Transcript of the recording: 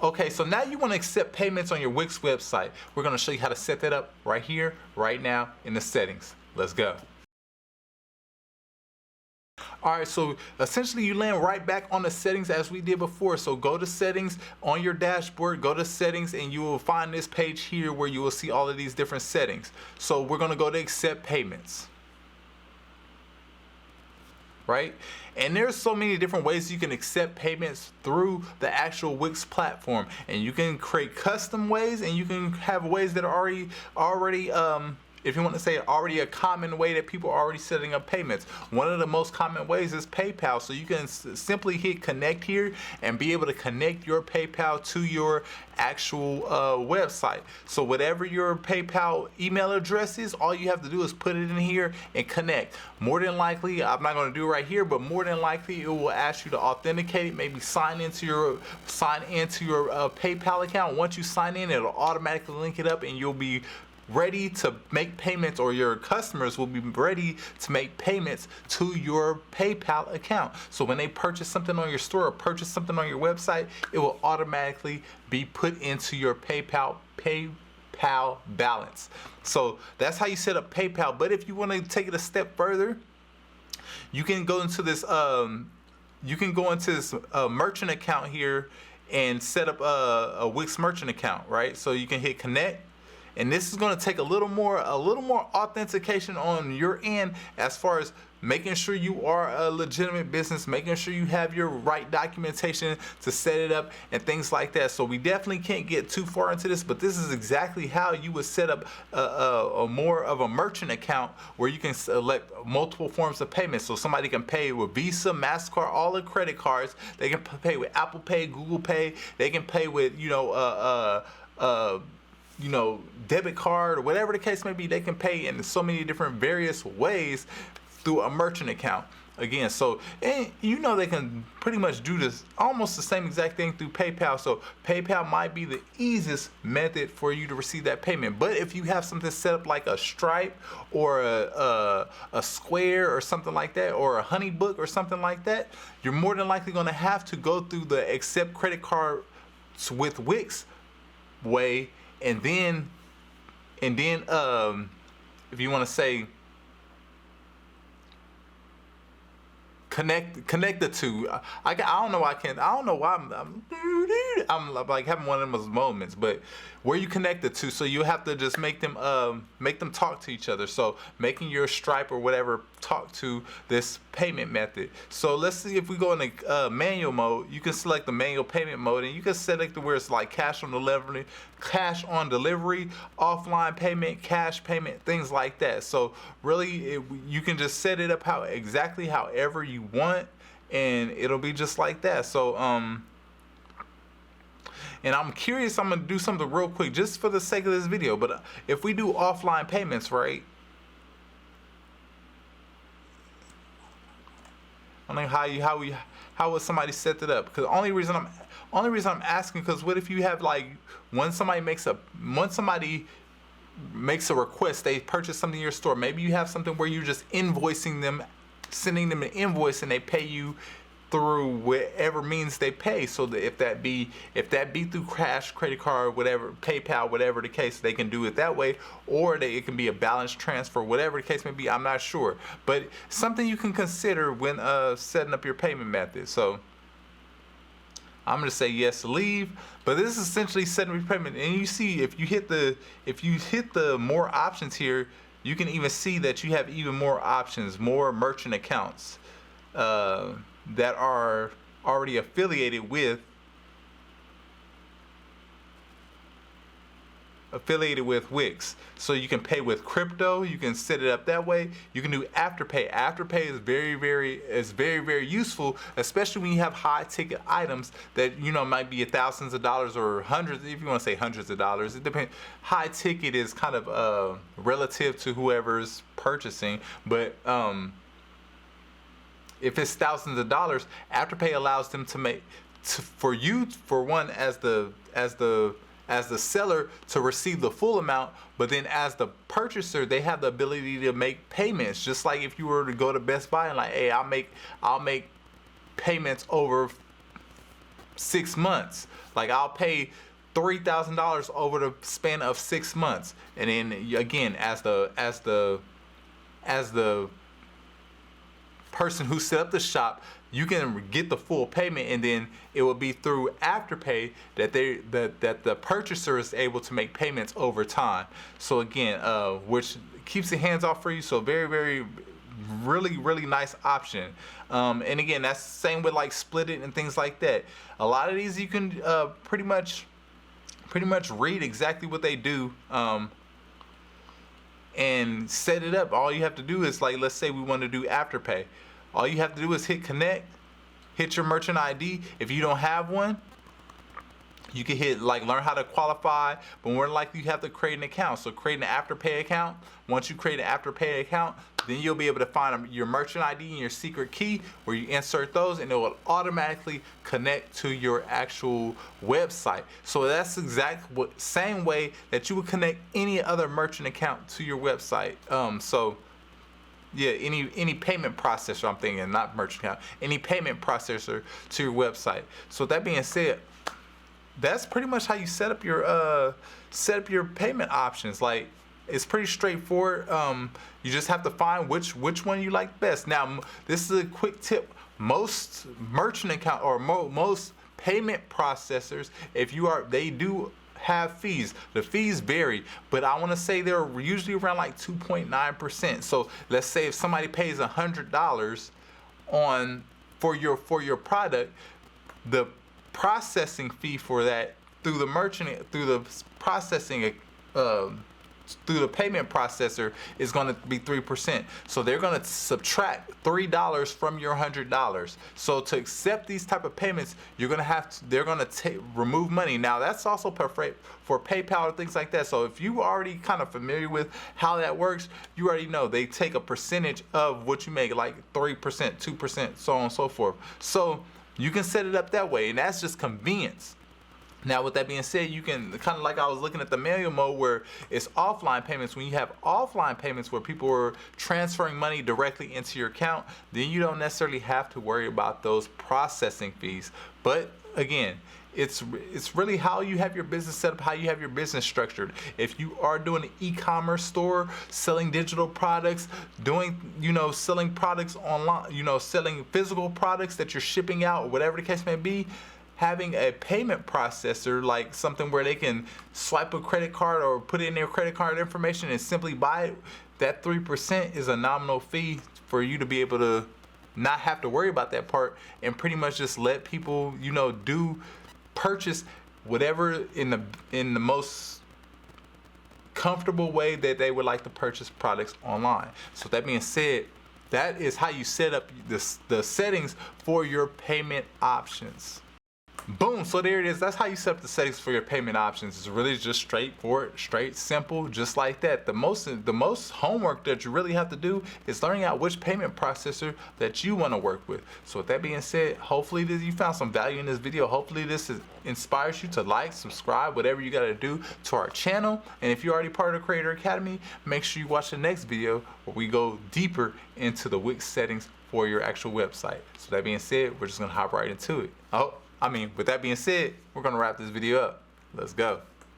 Okay, so now you want to accept payments on your Wix website. We're going to show you how to set that up right here, right now in the settings. Let's go. Alright, so essentially you land right back on the settings as we did before. So go to settings on your dashboard, go to settings, and you will find this page here where you will see all of these different settings. So we're going to go to accept payments. Right? And there's so many different ways you can accept payments through the actual Wix platform. And you can create custom ways, and you can have ways that are already if you want to say already a common way that people are already setting up payments. One of the most common ways is PayPal. So you can simply hit connect here and be able to connect your PayPal to your actual website. So whatever your PayPal email address is, all you have to do is put it in here and connect. More than likely, I'm not going to do it right here, but more than likely it will ask you to authenticate it, maybe sign into your PayPal account. Once you sign in, it'll automatically link it up and you'll be ready to make payments, or your customers will be ready to make payments to your PayPal account. So when they purchase something on your store or purchase something on your website, it will automatically be put into your PayPal balance. So that's how you set up PayPal. But if you want to take it a step further, you can go into this merchant account here and set up a Wix merchant account, right? So you can hit connect. And this is going to take a little more authentication on your end, as far as making sure you are a legitimate business, making sure you have your right documentation to set it up and things like that. So we definitely can't get too far into this, but this is exactly how you would set up a more of a merchant account where you can select multiple forms of payment. So somebody can pay with Visa, MasterCard, all the credit cards. They can pay with Apple Pay, Google Pay. They can pay with debit card, or whatever the case may be. They can pay in so many different various ways through a merchant account. Again, so they can pretty much do this almost the same exact thing through PayPal. So PayPal might be the easiest method for you to receive that payment. But if you have something set up like a Stripe or a Square or something like that, or a Honeybook or something like that, you're more than likely going to have to go through the accept credit cards with Wix way. And then if you want to say connect the two, I don't know why I'm like having one of those moments, but where you connect the two, so you have to just make them talk to each other. So making your Stripe or whatever talk to this payment method. So let's see, if we go in the manual mode, you can select the manual payment mode, and you can select where it's like cash on delivery, offline payment, cash payment, things like that. So really, you can just set it up exactly however you want, and it'll be just like that. So and I'm curious, I'm gonna do something real quick just for the sake of this video, but if we do offline payments, right? I don't know how would somebody set that up? Because only reason I'm asking, because what if you have, like, when somebody makes a request, they purchase something in your store, maybe you have something where you're just invoicing them, sending them an invoice, and they pay you through whatever means they pay. So that if that be through cash, credit card, whatever, PayPal, whatever the case, they can do it that way, or it can be a balance transfer, whatever the case may be. I'm not sure, but something you can consider when setting up your payment method. So I'm gonna say yes to leave, but this is essentially setting up your payment. And you see, if you hit the more options here, you can even see that you have even more options, more merchant accounts that are already affiliated with Wix. So you can pay with crypto, you can set it up that way. You can do Afterpay. Afterpay is very useful, especially when you have high ticket items that might be thousands of dollars or hundreds, if you want to say hundreds of dollars. It depends. High ticket is kind of relative to whoever's purchasing, but if it's thousands of dollars, Afterpay allows them to make, for one, as the seller, to receive the full amount, but then as the purchaser, they have the ability to make payments. Just like if you were to go to Best Buy and like, hey, I'll make payments over 6 months. Like I'll pay $3,000 over the span of 6 months, and then again, as the person who set up the shop, you can get the full payment, and then it will be through Afterpay that the purchaser is able to make payments over time. So again, which keeps the hands off for you. So very really nice option. And again, that's the same with like Split It and things like that. A lot of these you can pretty much read exactly what they do and set it up. All you have to do is, like, let's say we want to do Afterpay. All you have to do is hit connect, hit your merchant ID. If you don't have one, you can hit like learn how to qualify, but more than likely you have to create an account. So create an Afterpay account. Once you create an Afterpay account, then you'll be able to find your merchant ID and your secret key, where you insert those, and it will automatically connect to your actual website. So that's same way that you would connect any other merchant account to your website. So yeah, any payment processor, I'm thinking, not merchant account, any payment processor to your website. So with that being said, that's pretty much how you set up your payment options. Like, it's pretty straightforward. You just have to find which one you like best. Now, this is a quick tip. Most merchant account or most payment processors, they do have fees. The fees vary, but I want to say they're usually around like 2.9%. So let's say if somebody pays $100 for your product, the processing fee for that through the payment processor is going to be 3%. So they're going to subtract $3 from your $100. So to accept these type of payments, they're going to remove money. Now that's also perfect for PayPal or things like that. So if you already kind of familiar with how that works, you already know they take a percentage of what you make, like 3%, 2%, so on and so forth. So you can set it up that way, and that's just convenience. Now, with that being said, you can kind of, like I was looking at the manual mode where it's offline payments. When you have offline payments where people are transferring money directly into your account, then you don't necessarily have to worry about those processing fees. But again, it's really how you have your business set up, how you have your business structured. If you are doing an e-commerce store, selling digital products, selling products online, selling physical products that you're shipping out, or whatever the case may be, having a payment processor, like something where they can swipe a credit card or put in their credit card information and simply buy it, that 3% is a nominal fee for you to be able to not have to worry about that part, and pretty much just let people, purchase whatever in the most comfortable way that they would like to purchase products online. So that being said, that is how you set up the settings for your payment options. Boom, so there it is. That's how you set up the settings for your payment options. It's really just straightforward, simple, just like that. The most homework that you really have to do is learning out which payment processor that you want to work with. So with that being said, hopefully you found some value in this video. Hopefully this inspires you to like, subscribe, whatever you got to do to our channel. And if you're already part of the Creator Academy, make sure you watch the next video where we go deeper into the WIX settings for your actual website. So that being said, we're just going to hop right into it. With that being said, we're going to wrap this video up. Let's go.